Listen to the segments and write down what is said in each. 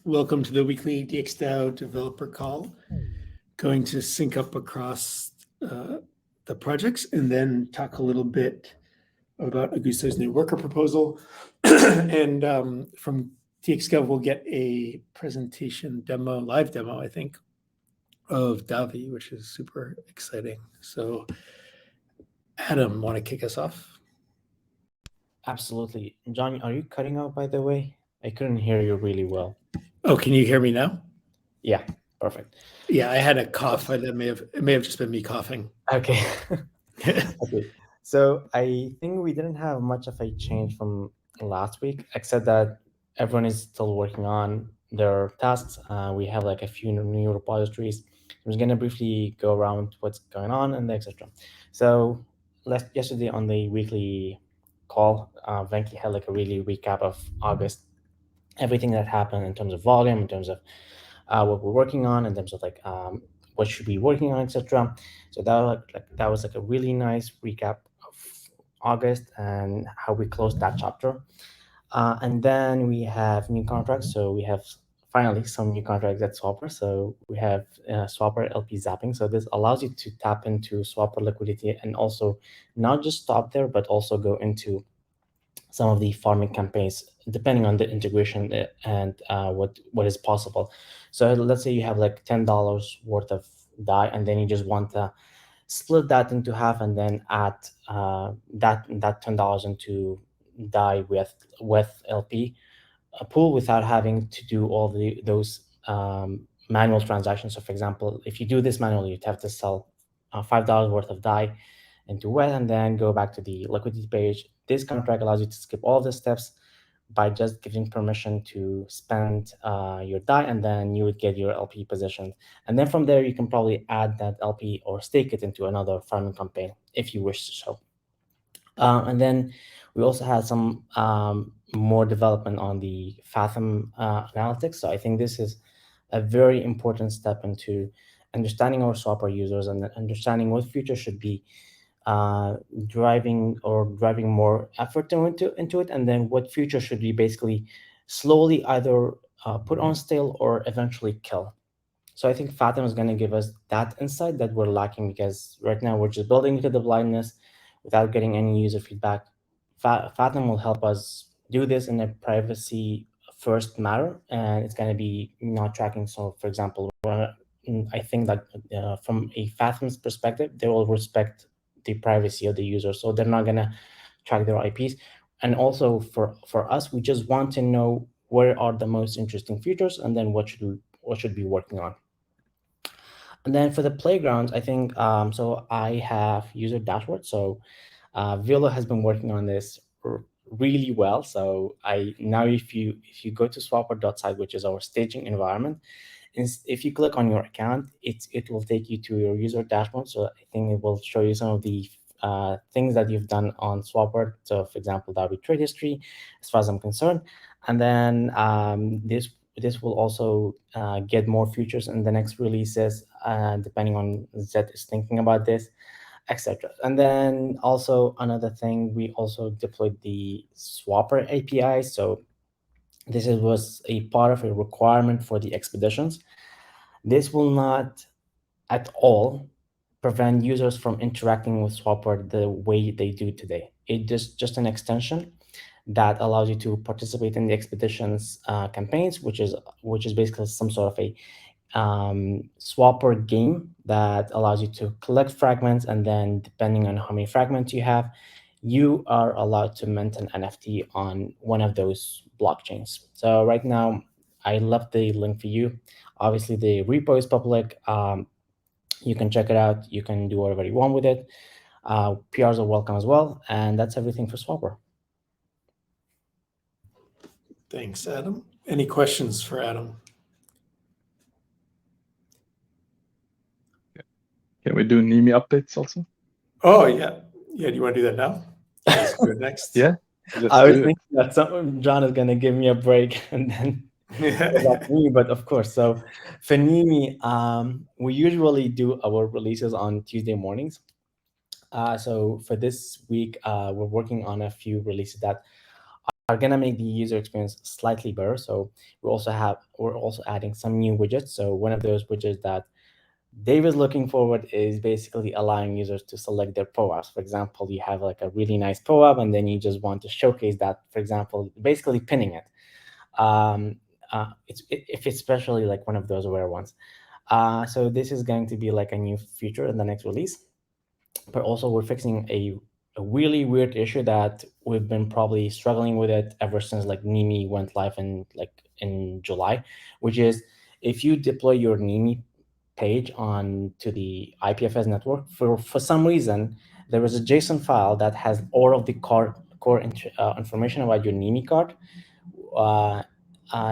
Welcome to the weekly DXDAO developer call. Going to sync up across the projects and then talk a little bit about Augusto's new worker proposal. And from DXGov, we'll get a presentation demo, live demo, I think, of Davi, which is super exciting. So Adam, want to kick us off? Absolutely. John, are you cutting out, by the way? I couldn't hear you really well. Oh, can you hear me now? Yeah, perfect. Yeah, I had a cough. It may have just been me coughing. Okay. Okay. So I think we didn't have much of a change from last week, except that everyone is still working on their tasks. We have like a few new repositories. I'm just gonna briefly go around what's going on and etc. So yesterday on the weekly call, Venki had like a really recap of August, everything that happened in terms of volume, in terms of what we're working on, in terms of like what should we be working on, etc. So that was like a really nice recap of August and how we closed that chapter. And then we have new contracts. So we have finally some new contracts at Swapper. So we have Swapper LP zapping. So this allows you to tap into Swapper liquidity and also not just stop there, but also go into some of the farming campaigns, depending on the integration and what is possible. So let's say you have like $10 worth of DAI, and then you just want to split that into half, and then add that $10 into DAI with LP a pool without having to do all those manual transactions. So, for example, if you do this manually, you'd have to sell $5 worth of DAI into WET and then go back to the liquidity page. This contract allows you to skip all the steps by just giving permission to spend your DAI, and then you would get your LP position. And then from there, you can probably add that LP or stake it into another farming campaign if you wish to so. And then we also had some more development on the Fathom analytics. So I think this is a very important step into understanding our Swapper users and understanding what features should be driving more effort into it, and then what future should we basically slowly either put on stale or eventually kill. So I think Fathom is going to give us that insight that we're lacking, because right now we're just building into the blindness without getting any user feedback. Fathom will help us do this in a privacy first matter, and it's going to be not tracking. So for example, I think that from a Fathom's perspective, they will respect the privacy of the user, so they're not going to track their IPs. And also for us, we just want to know where are the most interesting features, and then what should be working on. And then for the playgrounds, I think so I have user dashboard. So Viola has been working on this really well. So now if you go to swapper.site, which is our staging environment, if you click on your account, it will take you to your user dashboard. So I think it will show you some of the things that you've done on Swapper. So for example, that would be trade history, as far as I'm concerned. And then this will also get more features in the next releases, depending on Zed is thinking about this, etc. And then also another thing, we also deployed the Swapper API. So this was a part of a requirement for the expeditions. This will not at all prevent users from interacting with Swapper the way they do today. It is just an extension that allows you to participate in the expeditions campaigns, which is basically some sort of a Swapper game that allows you to collect fragments, and then depending on how many fragments you have, you are allowed to mint an NFT on one of those blockchains. So right now, I left the link for you. Obviously, the repo is public. You can check it out. You can do whatever you want with it. PRs are welcome as well. And that's everything for Swapper. Thanks, Adam. Any questions for Adam? Can we do NIMI updates also? Oh, yeah. Yeah, do you want to do that now? Let's do it next. Yeah. I was thinking that John is going to give me a break and then me, but of course. So for NIMI, we usually do our releases on Tuesday mornings. So for this week, we're working on a few releases that are gonna make the user experience slightly better. So we're also adding some new widgets. So one of those widgets that Dave is looking forward is basically allowing users to select their POAPs. For example, you have like a really nice POAP, and then you just want to showcase that, for example, basically pinning it. If it's especially like one of those rare ones. So this is going to be like a new feature in the next release. But also we're fixing a really weird issue that we've been probably struggling with it ever since like Nimi went live in July, which is if you deploy your Nimi page on to the IPFS network, for some reason there is a JSON file that has all of the core information about your Nimi card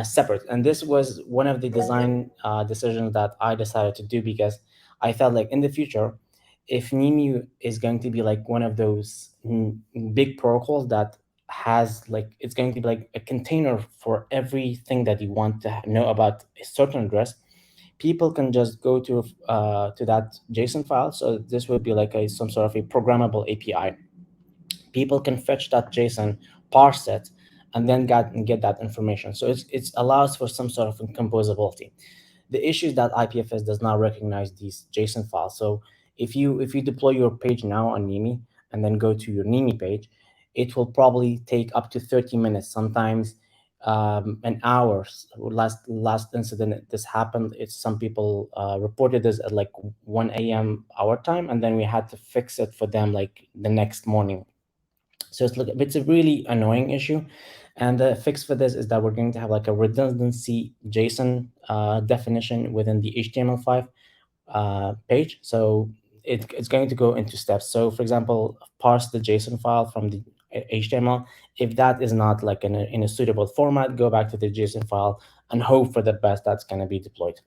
separate. And this was one of the design decisions that I decided to do, because I felt like in the future, if Nimi is going to be like one of those big protocols that has like, it's going to be like a container for everything that you want to know about a certain address, people can just go to that JSON file. So this would be like some sort of a programmable API. People can fetch that JSON, parse it, and then get that information. So it allows for some sort of composability. The issue is that IPFS does not recognize these JSON files. So if you deploy your page now on Nimi and then go to your Nimi page, it will probably take up to 30 minutes, sometimes an hour. Last incident this happened, it's some people reported this at like 1 a.m. our time, and then we had to fix it for them like the next morning. So it's a really annoying issue. And the fix for this is that we're going to have like a redundancy JSON definition within the HTML5 page. So it's going to go into steps. So for example, parse the JSON file from the HTML. If that is not like in a suitable format, go back to the JSON file and hope for the best that's going to be deployed.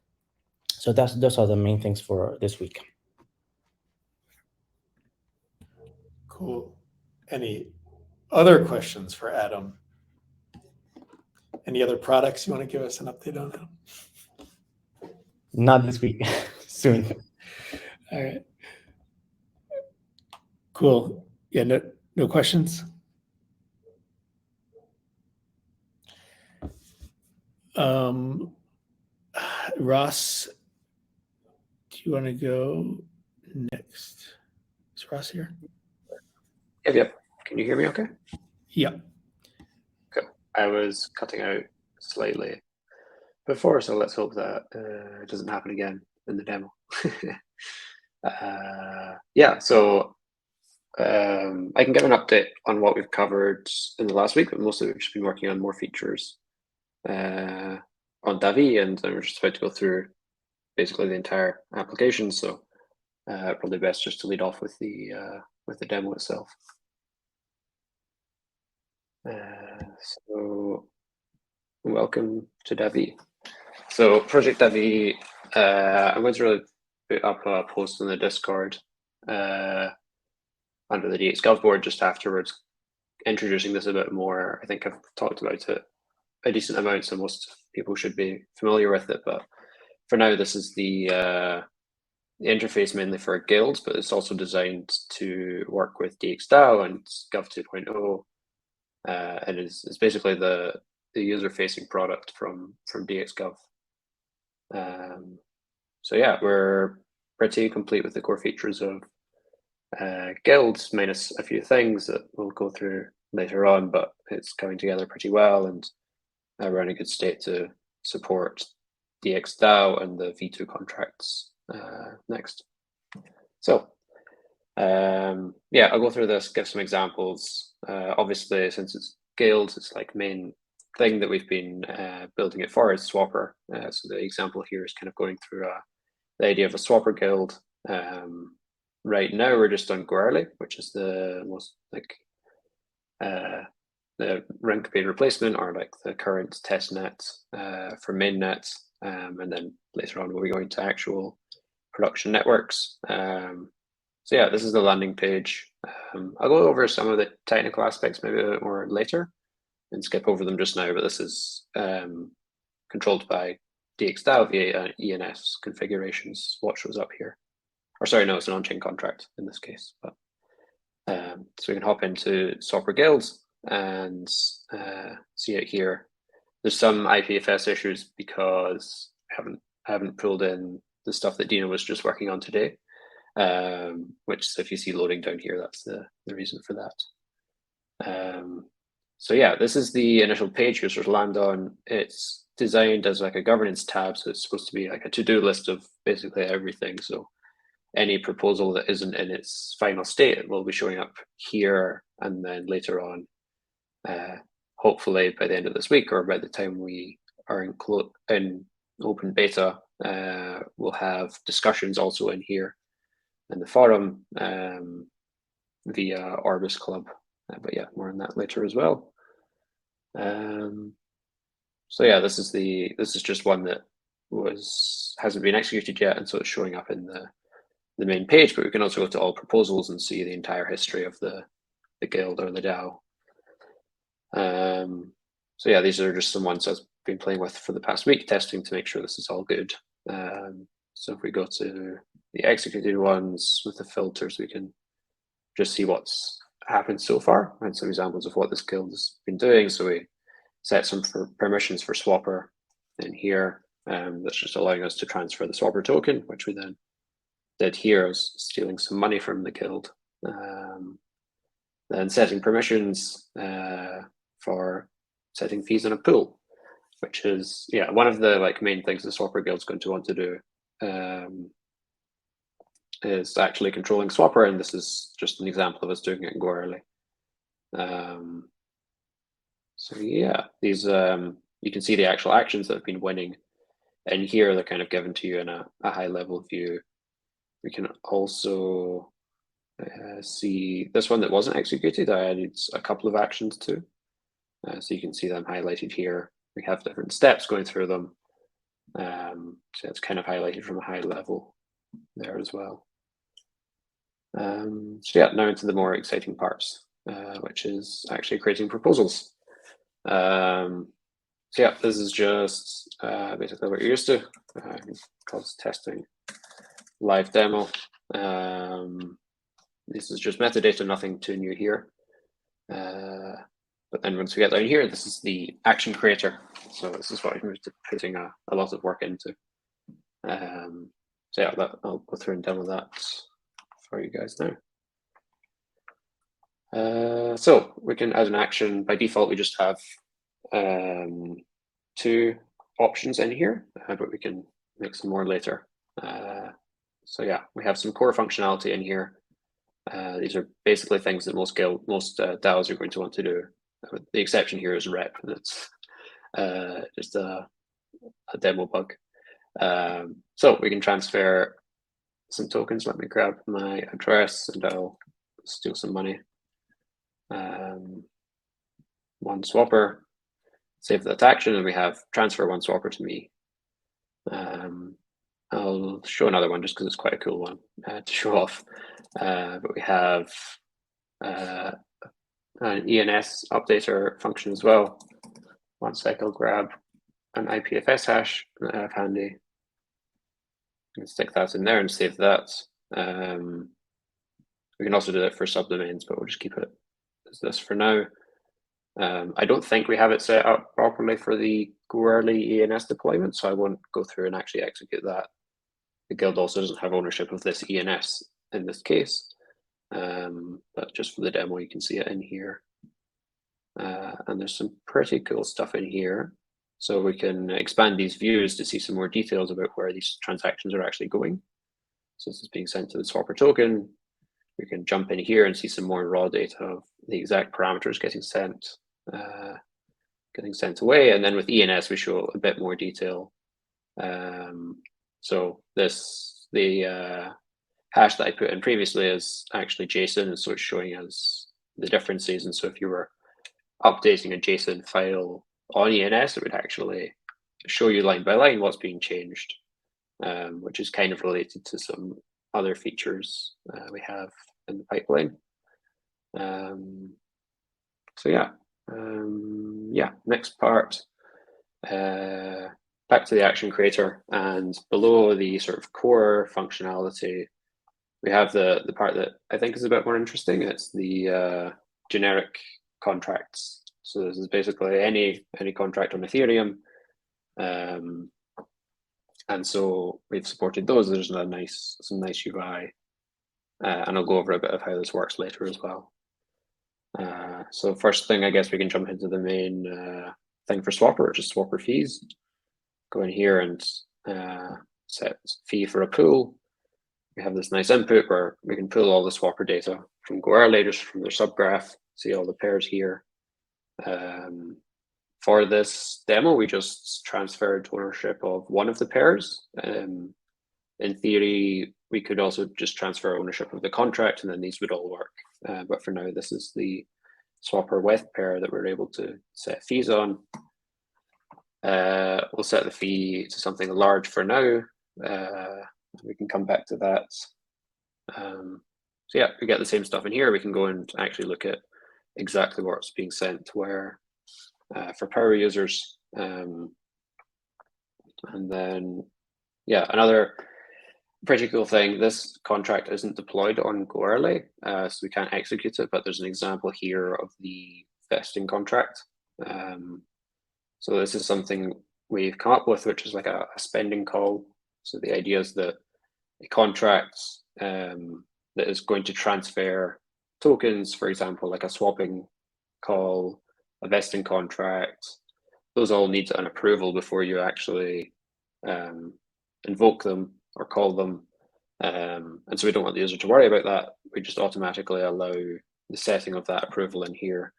So those are the main things for this week. Cool. Any other questions for Adam? Any other products you want to give us an update on, Adam? Not this week. Soon. All right. Cool. Yeah, no questions? Ross, do you want to go next? Is Ross here? Yep. Can you hear me okay? Yeah. Cool. I was cutting out slightly before, so let's hope that it doesn't happen again in the demo. Yeah, so I can give an update on what we've covered in the last week, but mostly we've just been working on more features on Davi, and then we're just about to go through basically the entire application. So probably best just to lead off with the demo itself. So welcome to Davi. So Project Davi, I'm going to really put up a post in the Discord under the DXGov board just afterwards, introducing this a bit more. I think I've talked about it a decent amount, so most people should be familiar with it. But for now, this is the interface mainly for guilds, but it's also designed to work with DXDAO and Gov 2.0. And it's basically the user-facing product from DXGov. So yeah, we're pretty complete with the core features of guilds, minus a few things that we'll go through later on, but it's coming together pretty well, and we're in a good state to support DXDAO and the V2 contracts next. So yeah, I'll go through this, give some examples. Obviously, since it's guilds, it's like main thing that we've been building it for is Swapper. So the example here is kind of going through the idea of a Swapper guild. Right now, we're just on Goerli, which is the most like the run campaign replacement, or like the current test net for mainnet, and then later on we'll be going to actual production networks. So yeah, this is the landing page. I'll go over some of the technical aspects maybe a bit more later and skip over them just now, but this is controlled by DXDAO via ENS configurations. What shows up here. Or sorry, no, it's an on-chain contract in this case. But so we can hop into Swapper guilds. and see it here. There's some IPFS issues because I haven't pulled in the stuff that Dina was just working on today. Which, if you see loading down here, that's the reason for that. So yeah, this is the initial page users land on. It's designed as like a governance tab, so it's supposed to be like a to-do list of basically everything. So any proposal that isn't in its final state will be showing up here, and then later on, hopefully by the end of this week or by the time we are in open beta, we'll have discussions also in here in the forum via Orbis Club. But yeah, more on that later as well. So yeah, this is just one that hasn't been executed yet, and so it's showing up in the main page. But we can also go to all proposals and see the entire history of the guild or the DAO. So yeah, these are just some ones I've been playing with for the past week, testing to make sure this is all good. So if we go to the executed ones with the filters, we can just see what's happened so far and some examples of what this guild has been doing. So we set some permissions for Swapper in here. That's just allowing us to transfer the Swapper token, which we then did here, is stealing some money from the guild. Then setting permissions for setting fees in a pool, which is one of the main things the Swapper guild's going to want to do. Is actually controlling Swapper, and this is just an example of us doing it in Go Early. So yeah, these you can see the actual actions that have been winning, and here they're kind of given to you in a high level view. We can also see this one that wasn't executed. I added a couple of actions too, so you can see them highlighted here. We have different steps going through them, so it's kind of highlighted from a high level there as well. So yeah, now into the more exciting parts, which is actually creating proposals. So yeah, this is just basically what you're used to. Called testing live demo. This is just metadata, nothing too new here. But then once we get down here, this is the action creator. So this is what I'm putting a lot of work into. So yeah, I'll go through and demo that for you guys now. So we can add an action. By default, we just have 2 options in here, but we can make some more later. So yeah, we have some core functionality in here. These are basically things that most DAOs are going to want to do. The exception here is rep. That's just a demo bug. So we can transfer some tokens. Let me grab my address and I'll steal some money. 1 Swapper, save that action, and we have transfer 1 Swapper to me. I'll show another one just because it's quite a cool one to show off. But we have an ENS updater function as well. 1 sec, I'll grab an IPFS hash that I have handy. And stick that in there and save that. We can also do that for subdomains, but we'll just keep it as this for now. I don't think we have it set up properly for the Go Early ENS deployment, so I won't go through and actually execute that. The guild also doesn't have ownership of this ENS in this case, but just for the demo, you can see it in here. And there's some pretty cool stuff in here. So we can expand these views to see some more details about where these transactions are actually going. So this is being sent to the Swapper token. We can jump in here and see some more raw data of the exact parameters getting sent away. And then with ENS, we show a bit more detail. So the hash that I put in previously is actually JSON, and so it's showing us the differences. And so if you were updating a JSON file on ENS, it would actually show you line by line what's being changed, which is kind of related to some other features we have in the pipeline. So yeah, next part, back to the action creator, and below the sort of core functionality, we have the part that I think is a bit more interesting. It's the generic contracts. So this is basically any contract on Ethereum. And so we've supported those. There's some nice UI. And I'll go over a bit of how this works later as well. So first thing, I guess we can jump into the main thing for Swapper, which is Swapper fees. Go in here and set fee for a pool. We have this nice input where we can pull all the Swapper data from GoEarly, just from their subgraph, see all the pairs here. For this demo, we just transferred ownership of one of the pairs. In theory, we could also just transfer ownership of the contract, and then these would all work. But for now, this is the Swapper with pair that we're able to set fees on. We'll set the fee to something large for now. We can come back to that. So yeah, we get the same stuff in here. We can go and actually look at exactly what's being sent where for power users. And then, yeah, another pretty cool thing, this contract isn't deployed on GoEarly, so we can't execute it, but there's an example here of the vesting contract. So this is something we've come up with, which is like a spending call. So the idea is that a contract that is going to transfer tokens, for example, like a swapping call, a vesting contract, those all need an approval before you actually invoke them or call them. And so we don't want the user to worry about that. We just automatically allow the setting of that approval in here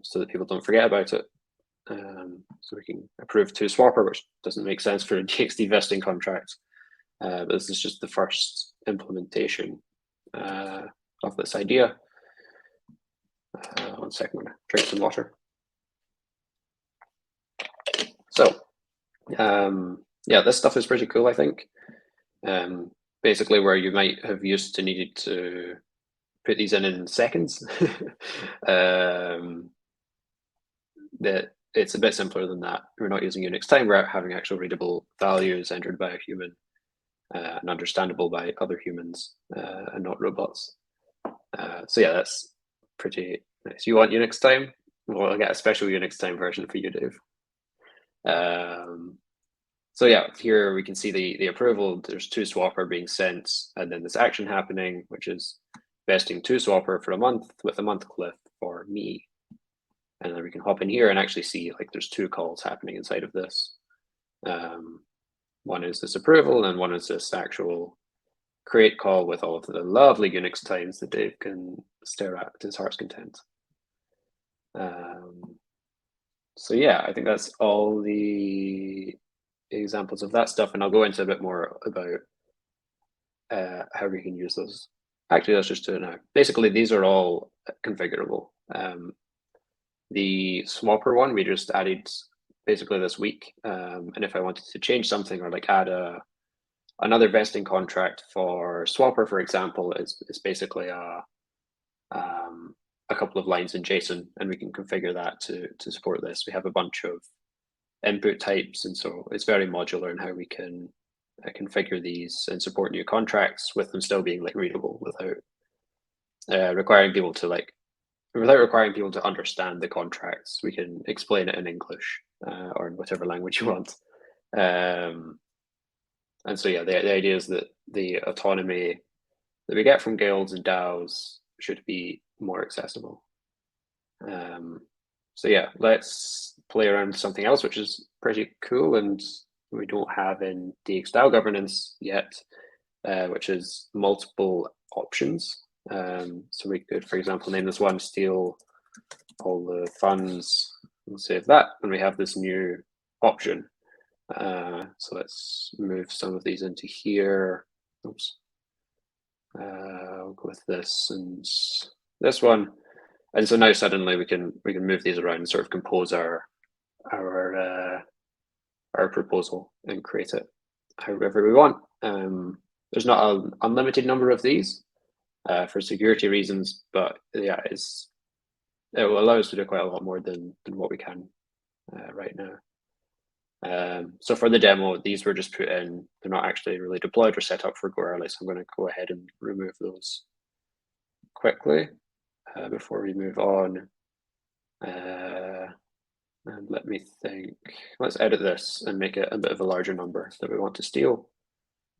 so that people don't forget about it. So we can approve to Swapper, which doesn't make sense for a DXD vesting contract. But this is just the first implementation of this idea. 1 second, I'm gonna drink some water. So, yeah, this stuff is pretty cool, I think. Basically, where you might have used to needed to put these in seconds, that it's a bit simpler than that. We're not using Unix time. We're having actual readable values entered by a human and understandable by other humans and not robots. So yeah, that's pretty nice. You want Unix time? Well, I'll get a special Unix time version for you, Dave. So yeah, here we can see the approval. There's two Swapper being sent, and then this action happening, which is vesting two Swapper for a month with a month cliff for me. And then we can hop in here and actually see like there's two calls happening inside of this. One is this approval, and one is this actual create call with all of the lovely Unix times that Dave can stare at his heart's content. So yeah, I think that's all the examples of that stuff, and I'll go into a bit more about how we can use those. Actually, let's just do it now. Basically, these are all configurable. The Swapper one we just added basically this week, and if I wanted to change something or like add another vesting contract for Swapper, for example, it's basically a couple of lines in JSON, and we can configure that to support this. We have a bunch of input types, and so it's very modular in how we can configure these and support new contracts with them still being like readable without requiring people to understand the contracts. We can explain it in English or in whatever language you want. And so yeah, the idea is that the autonomy that we get from guilds and DAOs should be more accessible. So yeah, let's play around with something else, which is pretty cool and we don't have in DXDAO governance yet, which is multiple options. So we could, for example, name this one steal all the funds and save that, and we have this new option. So let's move some of these into here. Oops. I'll go with this and this one. And so now suddenly we can move these around and sort of compose our proposal and create it however we want. There's not an unlimited number of these for security reasons, but yeah, it will allow us to do quite a lot more than what we can right now. So for the demo, these were just put in. They're not actually really deployed or set up for GoEarly, so I'm going to go ahead and remove those quickly before we move on. And let me think. Let's edit this and make it a bit of a larger number that we want to steal.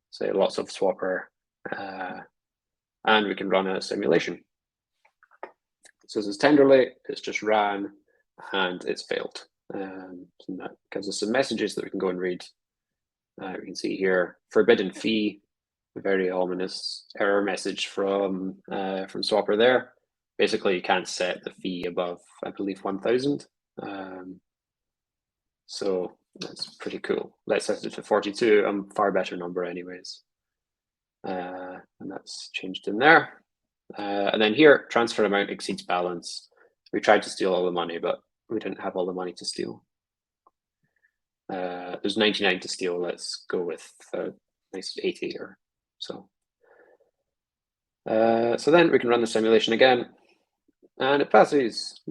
Say lots of swapper, and we can run a simulation. So this is Tenderly, it's just ran and it's failed. And that gives us some messages that we can go and read. We can see here, forbidden fee, a very ominous error message from Swapper there. Basically, you can't set the fee above, I believe, 1,000. So that's pretty cool. Let's set it to 42, a far better number anyways. And that's changed in there. And then here, transfer amount exceeds balance. We tried to steal all the money, but we didn't have all the money to steal. There's 99 to steal. Let's go with nice 80 or so. So then we can run the simulation again, and it passes.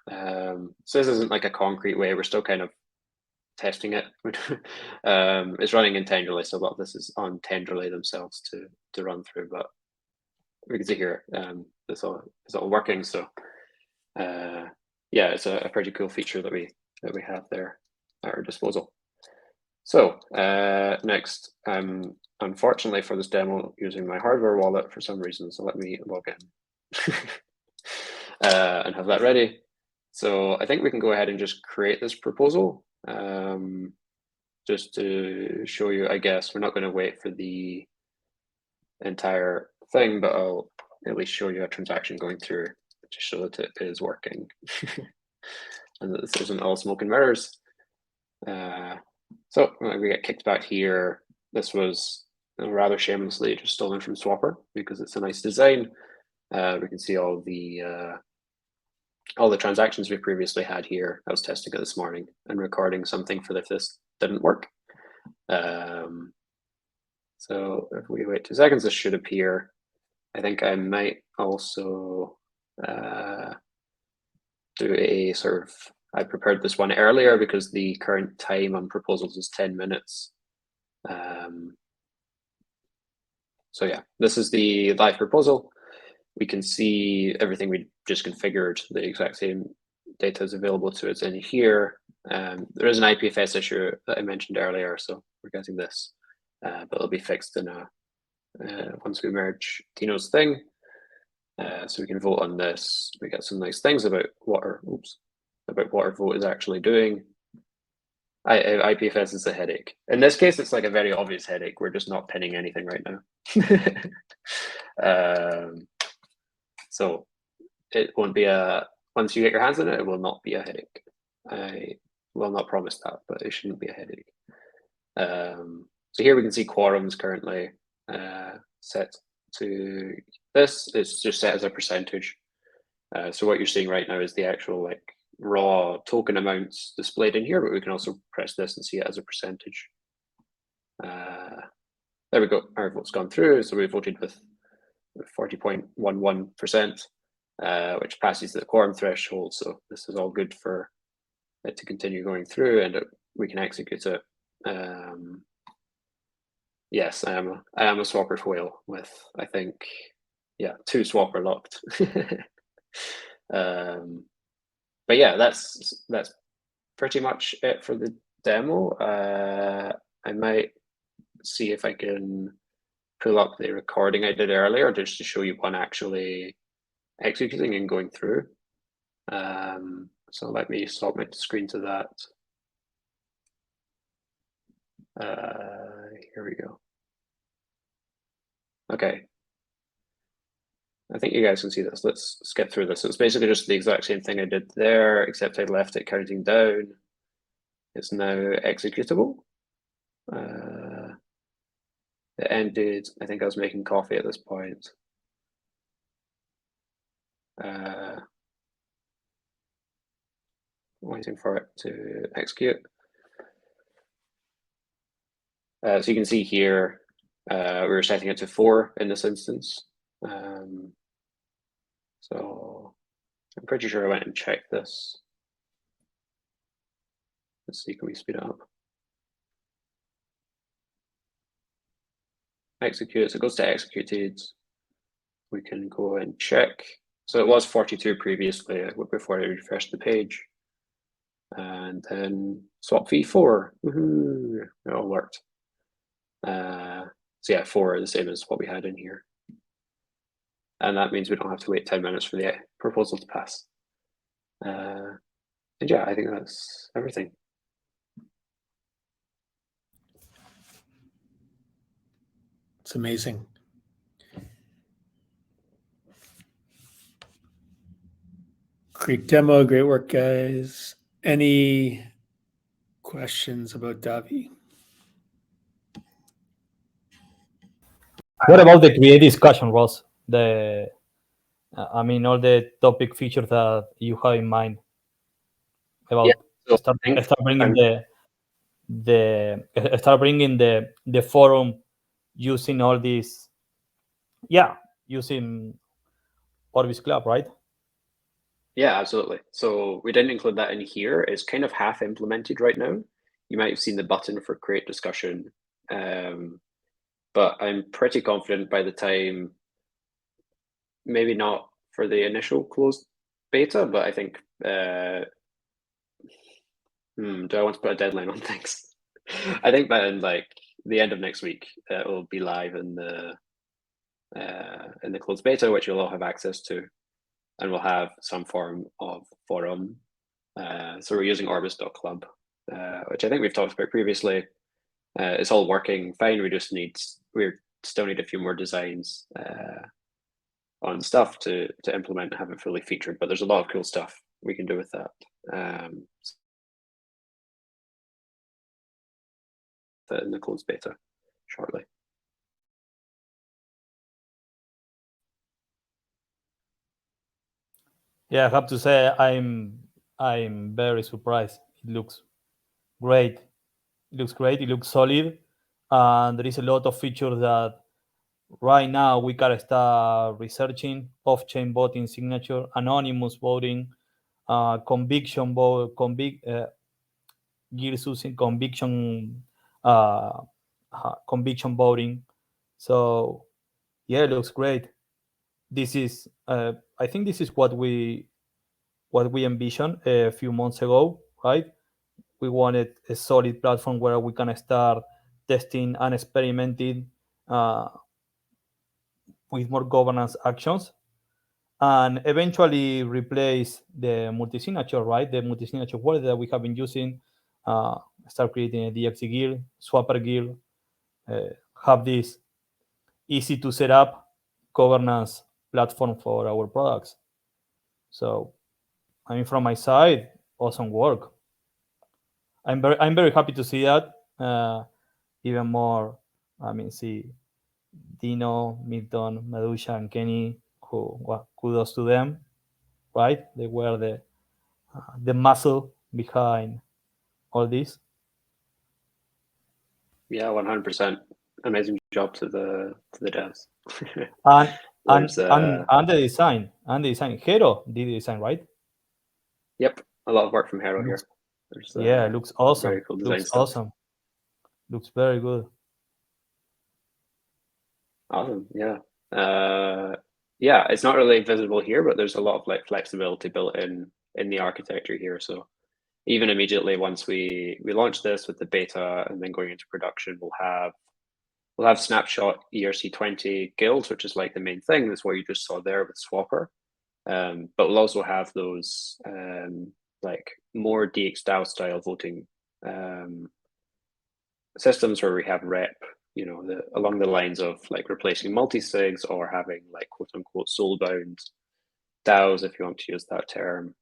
So this isn't like a concrete way. We're still kind of testing it. It's running in Tenderly, so a lot of this is on Tenderly themselves to run through. But we can see here, it's all working. So yeah, it's a pretty cool feature that we have there at our disposal. So next, unfortunately for this demo, using my hardware wallet for some reason. So let me log in and have that ready. So I think we can go ahead and just create this proposal. Just to show you, I guess we're not going to wait for the entire thing, but I'll at least show you a transaction going through to show that it is working and that this isn't all smoke and mirrors. So we get kicked back here. This was rather shamelessly just stolen from Swapper because it's a nice design. We can see all the transactions we previously had here. I was testing it this morning and recording something for if this didn't work. So if we wait 2 seconds, this should appear. I think I might also do a sort of, I prepared this one earlier because the current time on proposals is 10 minutes. So yeah, this is the live proposal. We can see everything we just configured. The exact same data is available to us in here. There is an IPFS issue that I mentioned earlier, so we're getting this, but it'll be fixed in once we merge Tino's thing. So we can vote on this. We get some nice things about what our vote is actually doing. IPFS is a headache. In this case, it's like a very obvious headache. We're just not pinning anything right now. So it won't be once you get your hands on it, it will not be a headache. I will not promise that, but it shouldn't be a headache. So here we can see quorums currently set to this. It's just set as a percentage. So what you're seeing right now is the actual like raw token amounts displayed in here, but we can also press this and see it as a percentage. There we go. Our vote's gone through. So we voted with 40.11%, which passes the quorum threshold. So this is all good for it to continue going through, and we can execute it. Yes, I am a swapper whale with, I think, yeah, 2 swapper locked. But yeah, that's pretty much it for the demo. I might see if I can pull up the recording I did earlier just to show you one actually executing and going through. So let me swap my screen to that. Here we go. Okay. I think you guys can see this. Let's skip through this. It's basically just the exact same thing I did there, except I left it counting down. It's now executable. It ended, I think I was making coffee at this point. Waiting for it to execute. So you can see here, we were setting it to 4 in this instance. So I'm pretty sure I went and checked this. Let's see, can we speed it up? Execute, so it goes to executed. We can go and check So it was 42 previously before I refreshed the page. And then swap v4. Woohoo! It all worked. So yeah, 4 are the same as what we had in here. And that means we don't have to wait 10 minutes for the proposal to pass. And yeah, I think that's everything. It's amazing. Great demo, great work, guys. Any questions about Davi? What about the create discussion, Ross? I mean, all the topic features that you have in mind about So start I think bringing start bringing the forum using all these, using Orbis Club, right? Yeah, absolutely. So we didn't include that in here. It's kind of half implemented right now. You might have seen the button for create discussion. But I'm pretty confident by the time, maybe not for the initial closed beta, but I think, do I want to put a deadline on things? I think by like the end of next week, it will be live in the closed beta, which you'll all have access to, and we'll have some form of forum. So we're using orbis.club, which I think we've talked about previously. It's all working fine. We still need a few more designs on stuff to implement and have it fully featured, but there's a lot of cool stuff we can do with that. In the closed beta shortly. Yeah, I have to say I'm very surprised. It looks great. It looks great. It looks solid, and there is a lot of features that right now we can start researching: off-chain voting signature, anonymous voting, conviction vote, gears using conviction voting. So yeah, it looks great. This is I think this is what we envisioned a few months ago, right? We wanted a solid platform where we can start testing and experimenting with more governance actions, and eventually replace the multi-signature, right? The multi-signature wallet that we have been using. Start creating a DX guild, swapper guild, have this easy to set up governance platform for our products. So, I mean, from my side, awesome work. I'm very happy to see that. Even more, I mean, see Dino, Milton, Medusha, and Kenny. Kudos to them, right? They were the muscle behind all this. Yeah, 100%. Amazing job to the devs. And the design. Hero did the design, right? Yep, a lot of work from Hero here. It looks awesome. Very cool design looks stuff. awesome. Looks very good. Awesome. Yeah. Yeah, it's not really visible here, but there's a lot of like flexibility built in the architecture here. So even immediately once we launch this with the beta and then going into production, we'll have snapshot ERC20 guilds, which is like the main thing. That's what you just saw there with Swapper. But we'll also have those like more DXDAO style voting systems where we have rep, along the lines of like replacing multi-sigs or having like quote unquote soul-bound DAOs, if you want to use that term,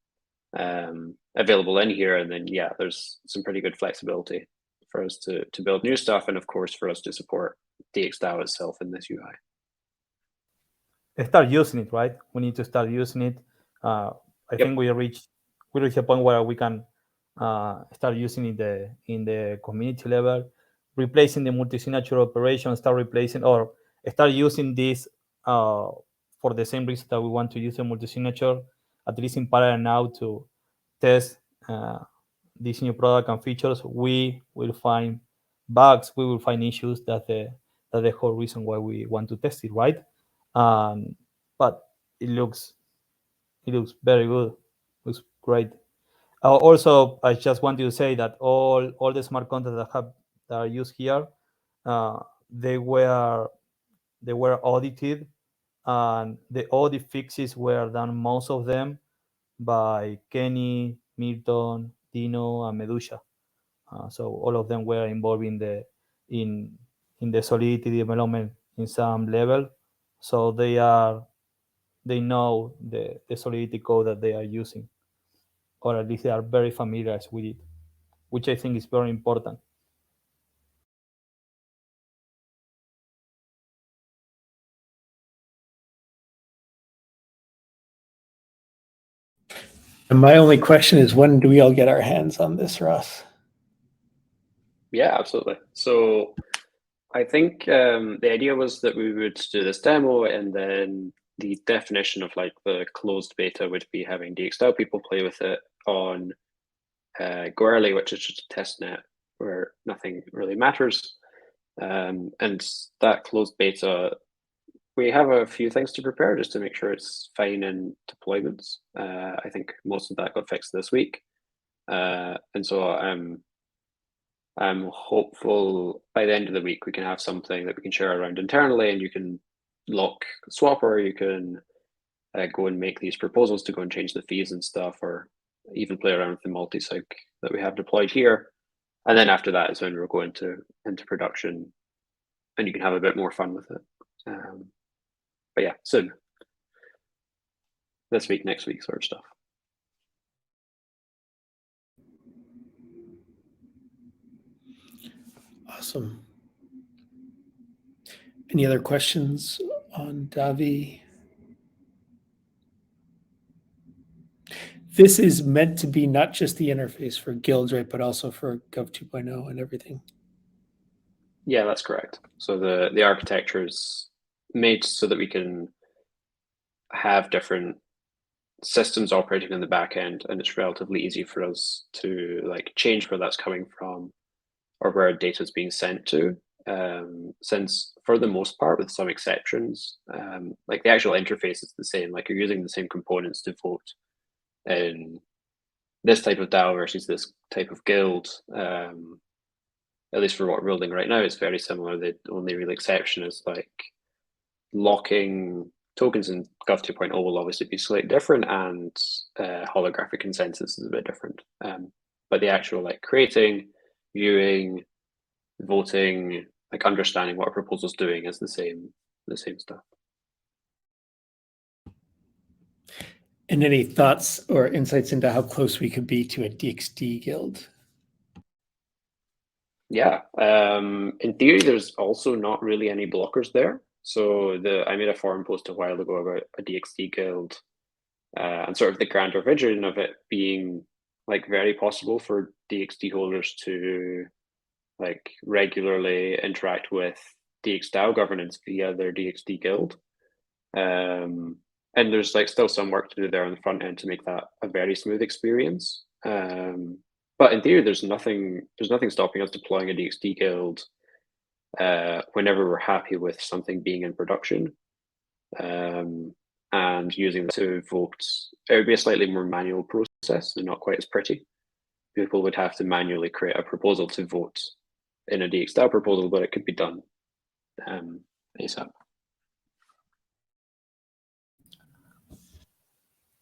available in here. And then yeah, there's some pretty good flexibility for us to build new stuff, and of course for us to support DXDAO itself in this UI. Start using it, right? We need to start using it. I think we reached a point where we can start using it in the community level, replacing the multi-signature operation, start using this for the same reason that we want to use the multi-signature, at least in parallel now, to test this new product and features. We will find bugs, we will find issues. That's the whole reason why we want to test it, right? But it looks It looks very good. Looks great. Also, I just want to say that all the smart contracts that are used here, uh, they were audited, and the audit fixes were done, most of them, by Kenny, Milton, Dino, and Medusha. So all of them were involved in the Solidity development in some level. So they know the Solidity code that they are using, or at least they are very familiar with it, which I think is very important. And my only question is, when do we all get our hands on this, Ross? Yeah, absolutely. So I think the idea was that we would do this demo, and then the definition of like the closed beta would be having DXDAO people play with it on Go Early, which is just a test net where nothing really matters. And that closed beta, we have a few things to prepare just to make sure it's fine in deployments. I think most of that got fixed this week. And so I'm hopeful by the end of the week we can have something that we can share around internally, and you can lock Swapper, you can go and make these proposals to go and change the fees and stuff, or even play around with the multi-sig that we have deployed here. And then after that is when we'll go into production, and you can have a bit more fun with it. But yeah, soon. This week, next week sort of stuff. Awesome. Any other questions on Davi? This is meant to be not just the interface for guilds, right, but also for Gov 2.0 and everything. Yeah, that's correct. So the architecture is made so that we can have different systems operating in the back end, and it's relatively easy for us to like change where that's coming from or where data is being sent to. Since for the most part, with some exceptions, like the actual interface is the same. Like you're using the same components to vote in this type of DAO versus this type of guild. At least for what we're building right now, it's very similar. The only real exception is like locking tokens in Gov 2.0 will obviously be slightly different, and holographic consensus is a bit different. But the actual like creating, viewing, voting, like understanding what a proposal is doing is the same stuff. And any thoughts or insights into how close we could be to a DXD guild? Yeah, in theory, there's also not really any blockers there. So I made a forum post a while ago about a DXD guild, and sort of the grander vision of it being like very possible for DXD holders to like regularly interact with DXDAO governance via their DXD guild. And there's like still some work to do there on the front end to make that a very smooth experience. But in theory, there's nothing stopping us deploying a DXD guild whenever we're happy with something being in production, and using that to vote. It would be a slightly more manual process and not quite as pretty. People would have to manually create a proposal to vote in a DXDAO proposal, but it could be done ASAP.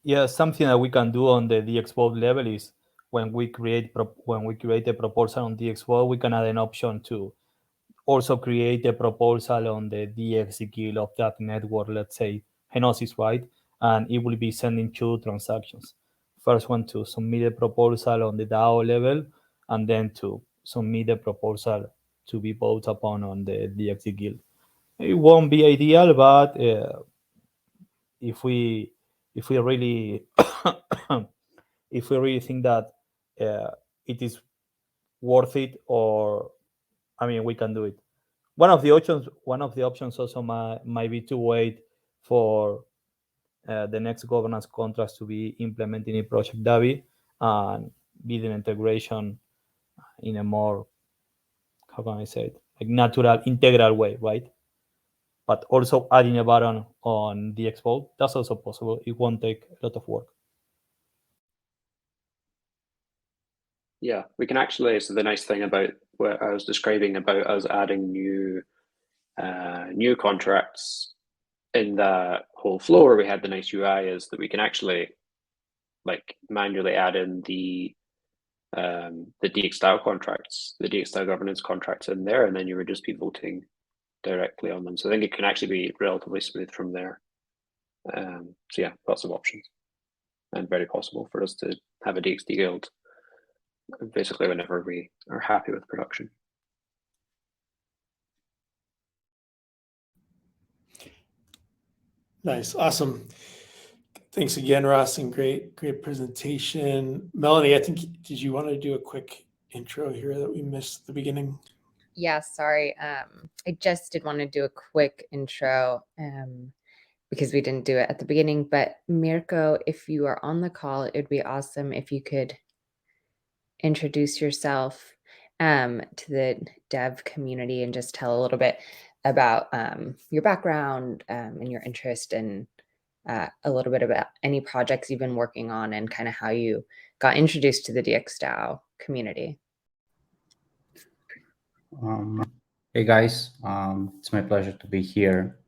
Yeah, something that we can do on the DXvote level is when we create a proposal on DXvote, we can add an option to also create a proposal on the DXguild of that network, let's say Henosis, right? And it will be sending 2 transactions. First one to submit a proposal on the DAO level, and then to submit a proposal to be voted upon on the DXguild. It won't be ideal, but if we really if we really think that it is worth it, or I mean, we can do it. One of the options also might be to wait for the next governance contracts to be implemented in Project Davi and build an integration in a more, how can I say it, like natural, integral way, right? but also adding a button on the DXvolt, that's also possible. It won't take a lot of work. Yeah, we can actually, so the nice thing about what I was describing about us adding new contracts in that whole flow where we had the nice UI is that we can actually like manually add in the DXDAO contracts, the DXDAO governance contracts in there, and then you would just be voting directly on them. So I think it can actually be relatively smooth from there. So yeah, lots of options, and very possible for us to have a DXD guild basically whenever we are happy with production. Nice, awesome. Thanks again, Ross, and great presentation. Melanie, I think, did you want to do a quick intro here that we missed at the beginning? Yeah, sorry. I just did want to do a quick intro because we didn't do it at the beginning. But Mirko, if you are on the call, it would be awesome if you could introduce yourself to the dev community and just tell a little bit about your background and your interest and a little bit about any projects you've been working on and kind of how you got introduced to the DXDAO community. Hey guys, it's my pleasure to be here.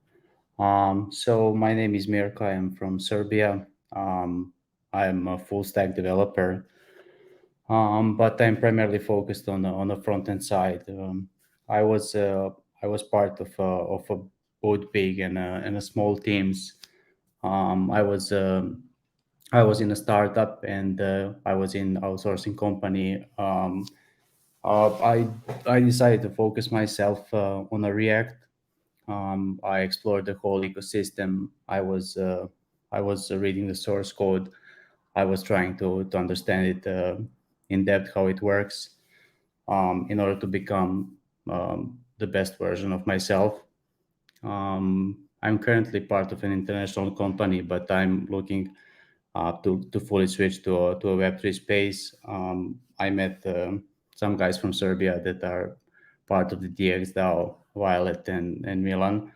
So my name is Mirko. I'm from Serbia. I'm a full stack developer, but I'm primarily focused on the front end side. I was part of both big and a small teams. I was in a startup and I was in outsourcing company. I decided to focus myself on a React. I explored the whole ecosystem. I was reading the source code. I was trying to understand it in depth, how it works, in order to become the best version of myself. I'm currently part of an international company, but I'm looking to fully switch to a Web3 space. I met some guys from Serbia that are part of the DXDAO, Violet and Milan.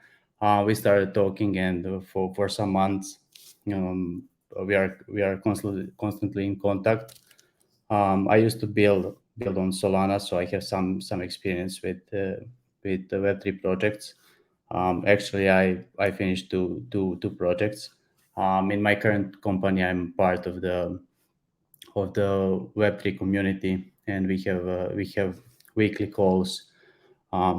We started talking, and for some months, we are constantly in contact. I used to build on Solana, so I have some experience with the Web3 projects. Actually, I finished two projects. In my current company, I'm part of the Web3 community, and we have weekly calls.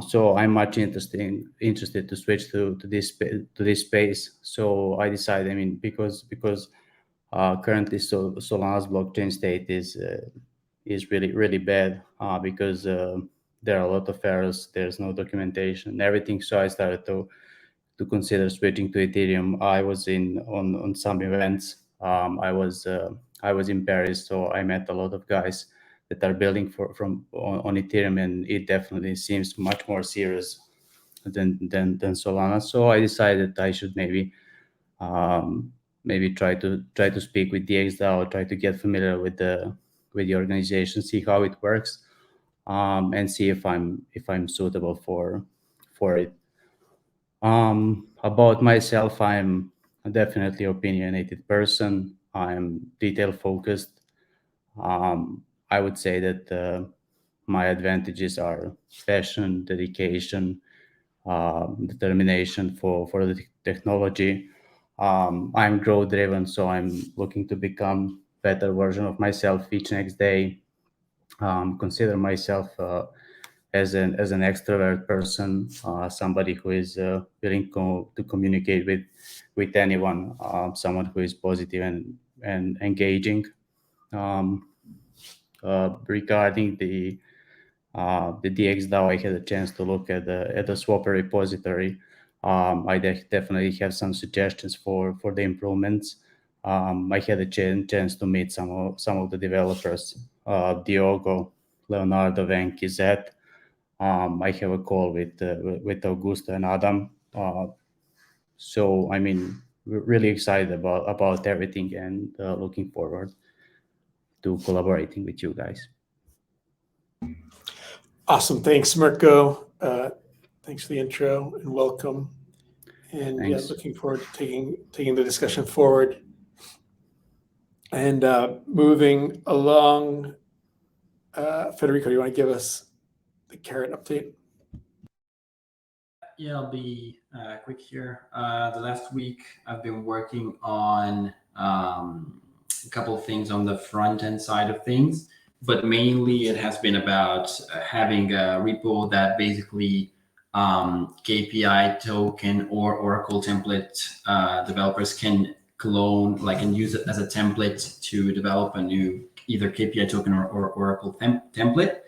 So I'm much interested to switch to this space. So I decided, I mean, because currently Solana's blockchain state is really bad because there are a lot of errors. There's no documentation and everything. So I started to consider switching to Ethereum. I was on some events. I was in Paris, so I met a lot of guys that are building on Ethereum, and it definitely seems much more serious than Solana. So I decided I should maybe try to speak with DXDAO, try to get familiar with the organization, see how it works, and see if I'm suitable for it. About myself, I'm definitely opinionated person. I'm detail focused. I would say that my advantages are passion, dedication, determination for the technology. I'm growth driven, so I'm looking to become better version of myself each next day. Consider myself as an extrovert person, somebody who is willing to communicate with anyone, someone who is positive and engaging. Regarding the DXDAO, I had a chance to look at the Swapper repository. I definitely have some suggestions for the improvements. I had a chance to meet some of the developers, Diogo, Leonardo, Venki, Zet. I have a call with Augusto and Adam. So I mean, we're really excited about everything and looking forward to collaborating with you guys. Awesome. Thanks, Mirko. Thanks for the intro and welcome. And Thanks. looking forward to taking the discussion forward. And moving along, Federico, do you want to give us the Carrot update? Yeah, I'll be quick here. The last week, I've been working on a couple of things on the front end side of things, but mainly it has been about having a repo that basically KPI token or Oracle template developers can clone, like, and use it as a template to develop a new either KPI token or Oracle template.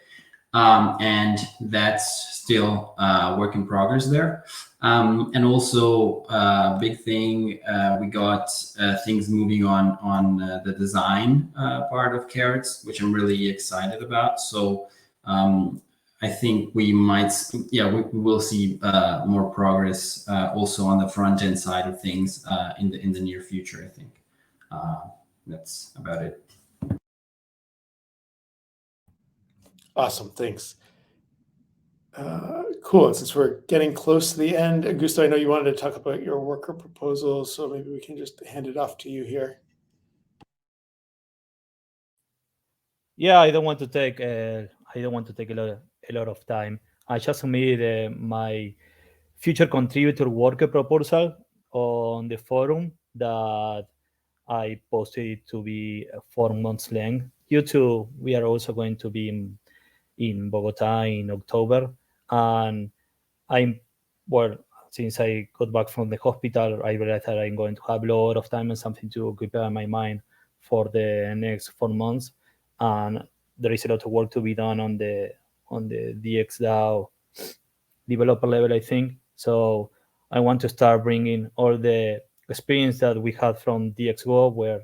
And that's still work in progress there. And also, big thing, we got things moving on the design part of Carrots, which I'm really excited about. So I think we might, we will see more progress also on the front end side of things in the near future. I think that's about it. Awesome, thanks. Cool. And since we're getting close to the end, Augusto, I know you wanted to talk about your worker proposal, so maybe we can just hand it off to you here. Yeah, I don't want to take a lot of time. I just submitted my future contributor worker proposal on the forum that I posted it to be 4 months length. Due to we are also going to be in Bogota in October, and since I got back from the hospital, I realized that I'm going to have a lot of time and something to occupy my mind for the next 4 months, and there is a lot of work to be done on the DXDAO developer level, I think. So I want to start bringing all the experience that we had from DXGo, where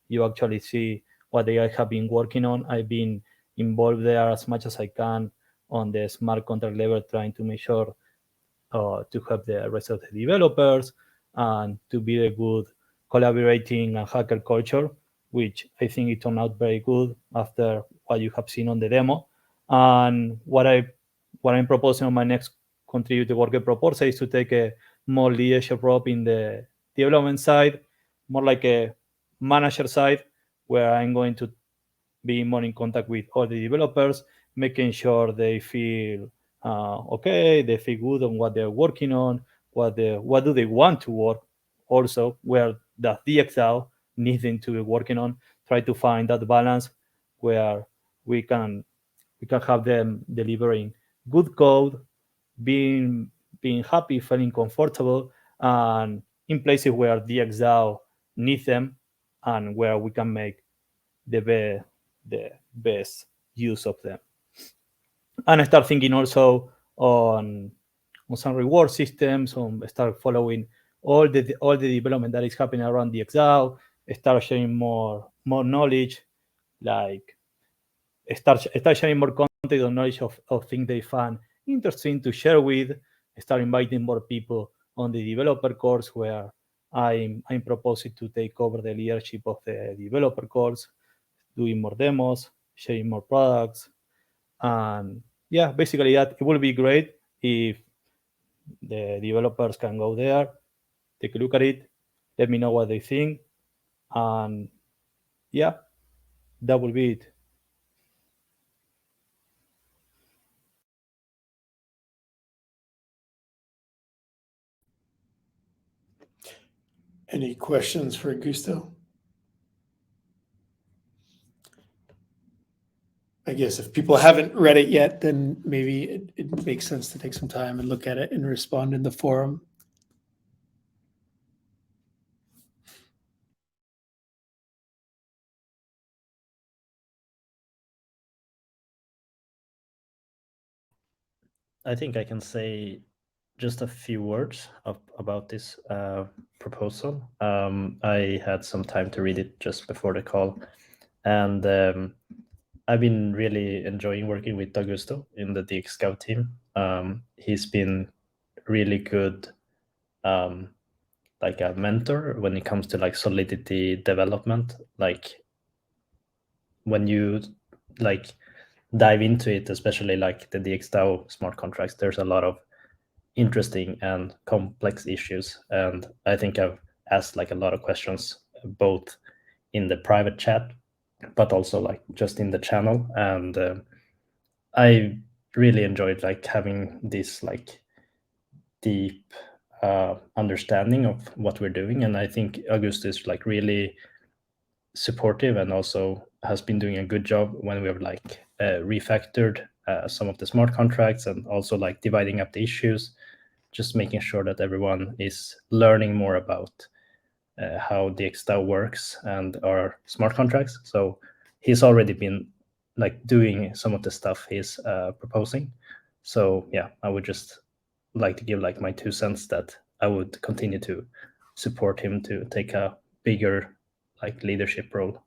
you actually see what they have been working on. I've been involved there as much as I can on the smart contract level, trying to make sure to help the rest of the developers and to be a good collaborating and hacker culture, which I think it turned out very good after what you have seen on the demo. And what I'm proposing on my next contributor worker proposal is to take a more leadership role in the development side, more like a manager side, where I'm going to be more in contact with all the developers, making sure they feel okay, they feel good on what they're working on, what do they want to work, also where does DXDAO need them to be working on. Try to find that balance where we can have them delivering good code, being happy, feeling comfortable, and in places where DXDAO needs them and where we can make the best use of them. And I start thinking also on some reward systems, on start following all the development that is happening around DXDAO, start sharing more knowledge, like start sharing more content or knowledge of things they find interesting to share with, start inviting more people on the developer course, where I'm proposing to take over the leadership of the developer course, doing more demos, sharing more products. And yeah, basically that. It will be great if the developers can go there, take a look at it, let me know what they think, and yeah, that will be it. Any questions for Augusto? I guess if people haven't read it yet, then maybe it makes sense to take some time and look at it and respond in the forum. I think I can say just a few words about this proposal. I had some time to read it just before the call, and I've been really enjoying working with Augusto in the DX Scout team. He's been really good, like a mentor when it comes to like Solidity development. Like when you like dive into it, especially like the DXDAO smart contracts, there's a lot of interesting and complex issues. And I think I've asked like a lot of questions, both in the private chat, but also like just in the channel. And I really enjoyed like having this like deep understanding of what we're doing. And I think August is like really supportive and also has been doing a good job when we have like refactored some of the smart contracts and also like dividing up the issues, just making sure that everyone is learning more about how DXDAO works and our smart contracts. So he's already been like doing some of the stuff he's proposing. So yeah, I would just like to give like my 2 cents that I would continue to support him to take a bigger like leadership role.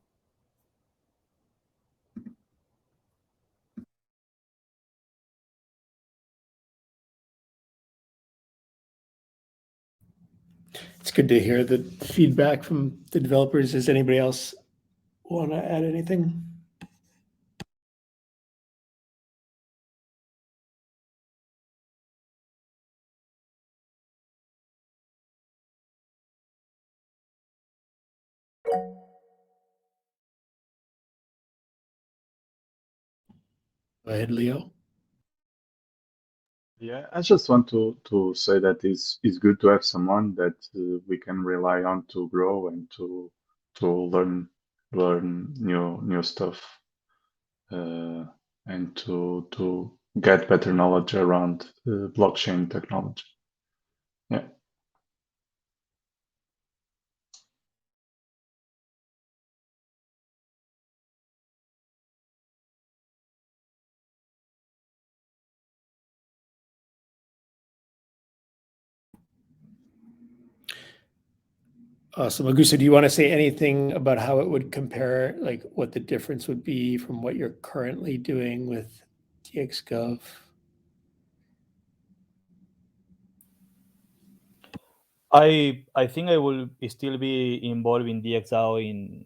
It's good to hear the feedback from the developers. Does anybody else want to add anything? Go ahead, Leo. Yeah, I just want to say that it's good to have someone that we can rely on to grow and to learn new stuff and to get better knowledge around blockchain technology. Yeah. Awesome. Augusto, do you want to say anything about how it would compare, like what the difference would be from what you're currently doing with DXGov? I think I will still be involved in DXDAO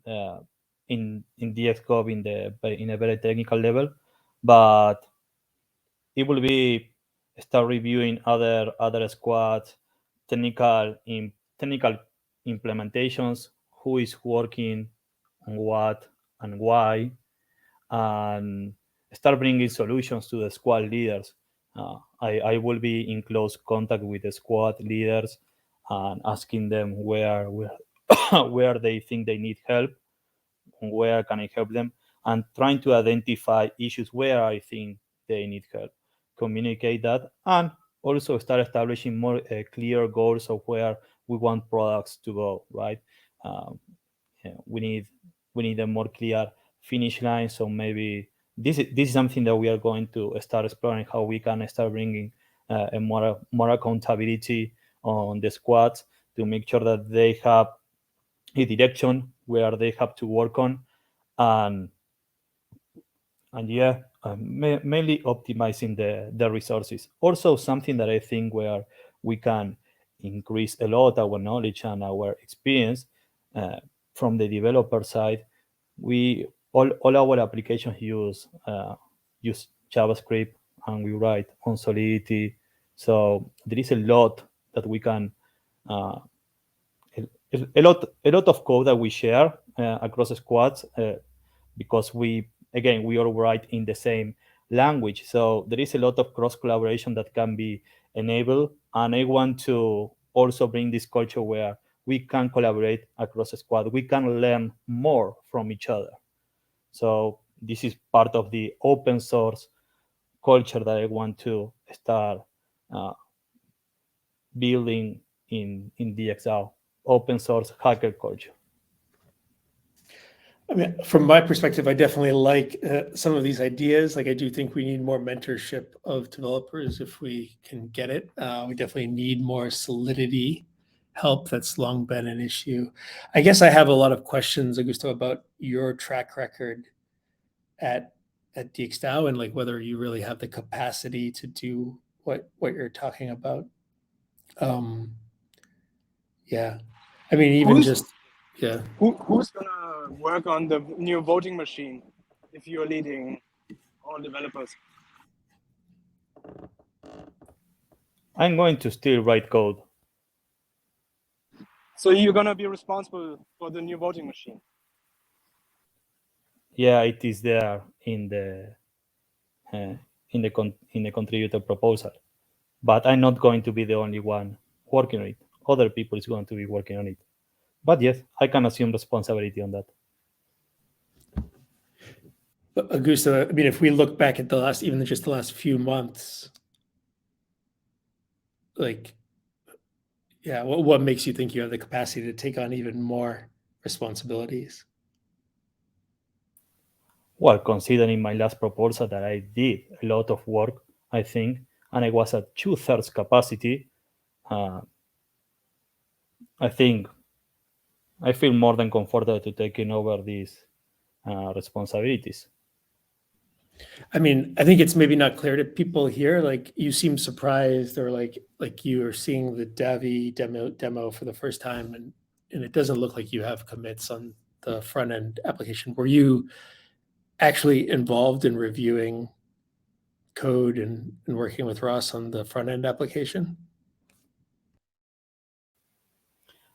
in DXGov in a very technical level, but it will be start reviewing other squads, technical implementations, who is working on what and why, and start bringing solutions to the squad leaders. I will be in close contact with the squad leaders and asking them where where they think they need help, where can I help them, and trying to identify issues where I think they need help, communicate that, and also start establishing more clear goals of where we want products to go. Right, yeah, we need a more clear finish line. So maybe this is something that we are going to start exploring, how we can start bringing a more accountability on the squads to make sure that they have a direction where they have to work on, and yeah, mainly optimizing the resources. Also, something that I think where we can increase a lot our knowledge and our experience from the developer side. We all our applications use JavaScript, and we write on Solidity. So there is a lot that we can a lot of code that we share across squads because we all write in the same language. So there is a lot of cross collaboration that can be enabled, and I want to also bring this culture where we can collaborate across a squad. We can learn more from each other. So this is part of the open source culture that I want to start building in DXDAO, open source hacker culture. I mean, from my perspective, I definitely like some of these ideas. Like, I do think we need more mentorship of developers if we can get it. We definitely need more Solidity help. That's long been an issue. I guess I have a lot of questions, Augusto, about your track record at DXDAO and like whether you really have the capacity to do what you're talking about. Yeah, I mean, even Who's- just yeah. Who's gonna work on the new voting machine if you're leading all developers? I'm going to still write code. So you're gonna be responsible for the new voting machine. Yeah, it is there in the contributor proposal, but I'm not going to be the only one working on it. Other people is going to be working on it. But yes, I can assume responsibility on that. But Augusto, I mean, if we look back at even just the last few months, like, yeah, what makes you think you have the capacity to take on even more responsibilities? Well, considering my last proposal that I did a lot of work, I think, and I was at 2/3 capacity, I think I feel more than comfortable to taking over these responsibilities. I mean, I think it's maybe not clear to people here. Like, you seem surprised, or like you are seeing the Davi demo for the first time, and it doesn't look like you have commits on the front end application. Were you actually involved in reviewing code and working with Ross on the front end application?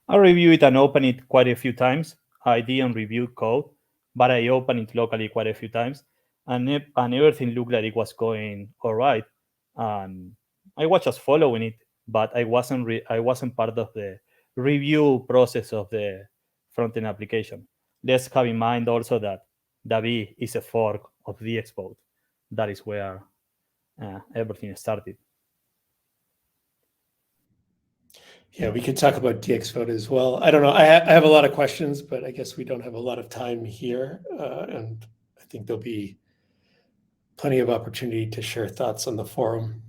I review it and open it quite a few times. I didn't review code, but I opened it locally quite a few times, and everything looked like it was going all right. And I was just following it, but I wasn't part of the review process of the front-end application. Let's have in mind also that Davi is a fork of DXdeveloper. That is where everything started. Yeah, we could talk about DXvote as well. I don't know. I have a lot of questions, but I guess we don't have a lot of time here. And I think there'll be plenty of opportunity to share thoughts on the forum.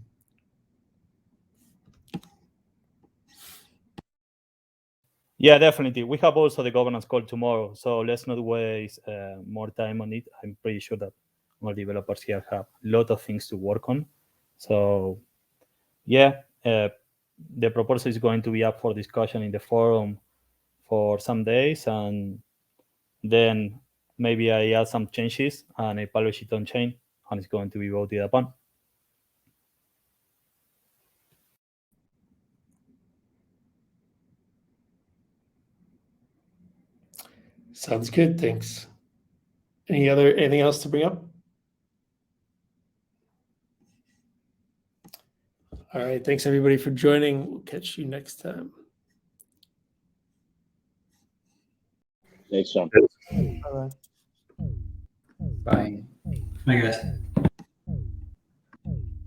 Yeah, definitely. We have also the governance call tomorrow, so let's not waste more time on it. I'm pretty sure that all developers here have a lot of things to work on. So, yeah, the proposal is going to be up for discussion in the forum for some days, and then maybe I add some changes and I publish it on chain, and it's going to be voted upon. Sounds good. Thanks. Anything else to bring up? All right. Thanks everybody for joining. We'll catch you next time. Thanks, John. Bye. Bye. Bye, guys.